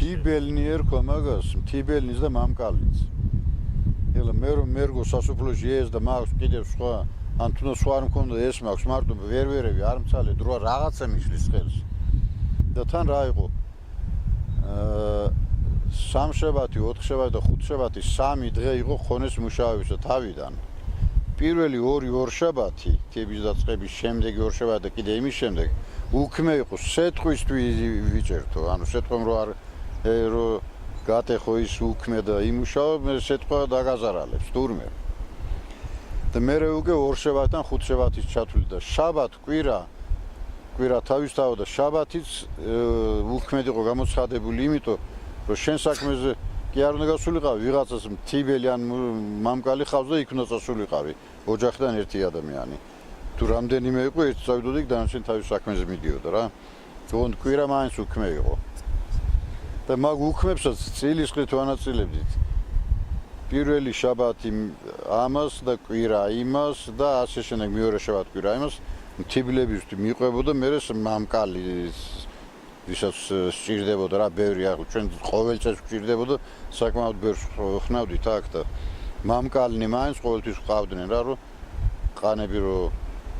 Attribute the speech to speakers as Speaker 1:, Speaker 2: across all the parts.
Speaker 1: მთიბელნი ერქვა მაგას, მთიბელნის და მამკალიც. ეხლა მე რომ მერგო სასოფლოში ეს და მაქვს კიდევ სხვა, ან თუნდაც სხვა არ მქონდა ეს მაქვს, მარტო ვერვერები არ მცალე დრო რაღაცა მიშლის ხელს. და თან რა იყო? სამშაბათი, ოთხშაბათი და ხუთშაბათი 3 დღე იყო ხონეს მუშაობისა თავიდან. პირველი ორშაბათი, თების დაწყების შემდეგი ორშაბათი და კიდე იმის შემდეგ უქმე იყო სეტყვისთვის ვიჭერთო, ანუ სეტყვამ რო არ რო გატეხო ის უქმე და იმუშაო, მე სეტყვა დაგაზარალებს თურმე. და მე უკვე ორშაბათთან ხუთშაბათის ჩათვლი და შაბათ კვირა თავისთავად და შაბათიც უქმედ იყო გამოცხადებული, იმიტომ რომ შენ საქმეზე კი არ უნდა გასულიყავი ვიღაცას მთიბელი ან მამკალი ხავს და იქ უნდა წასულიყავი ოჯახიდან ერთი ადამიანი. თუ რამდენიმე იყო ერთ წავიდოდი და დანარჩენ თავის საქმეზე მიდიოდა რა. თუნდ კვირა მაინც უქმე იყო. და მაგ უქმებსაც წილის ხით ვანაწილებდით. პირველი შაბათი ამას და კვირა იმას და ასე შემდეგ მეორე შაბათი კვირა იმას მთიბლებისთვის მიყვებოდა მე მამკალი ვისაც სჭირდებოდა რა ბევრი ახლა ჩვენ ყოველ წელს გვჭირდებოდა საკმაოდ ბევრს ხნავდით აქ და მამკალნი მაინც ყოველთვის ყავდნენ რა რომ ყანები რომ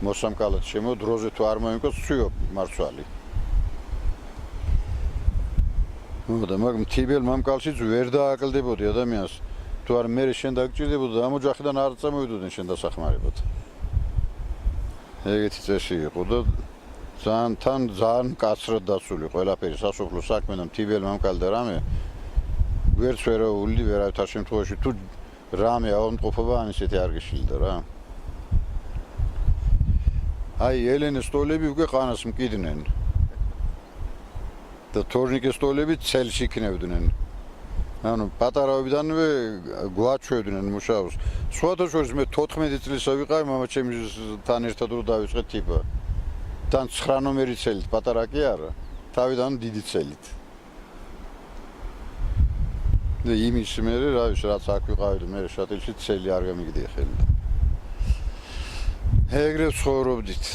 Speaker 1: მოსამკალად შემო დროზე თუ არ მოიმკოს ცვიო მარცვალი. და მაგ მთიბელ მამკალშიც ვერ დააკლდებოდი ადამიანს თუ არ მე შენ დაგჭირდებოდა ამ ოჯახიდან არ წამოვიდოდნენ შენ დასახმარებლად. ეგეთი წესი იყო და ძალიან მკაცრად დასული ყველაფერი სასოფლო საქმე და მთიბელ მამკალი და რამე ვერც ვერაული ვერავითარ შემთხვევაში თუ რამე ავადმყოფობა ან ისეთი არ გიშლიდა რა. აი ელენე სტოლები უკვე ყანას მკიდნენ და თორნიკე სტოლები ცელში იქნებდნენ. ანუ პატარავიდანვე გვაჩვევდნენ მუშაობს. სხვათა შორის მე 14 წლისა ვიყავი მამაჩემთან ერთად რო დავიწყე ტიპა. თან 9 ნომერი ცელით პატარა კი არა, თავიდან დიდი ცელით. და იმის მერე რა ვიცი რაც აქ ვიყავი და მე შატილში ცელი არ გამიგდია ხელი. ეგრე ცხოვრობდით.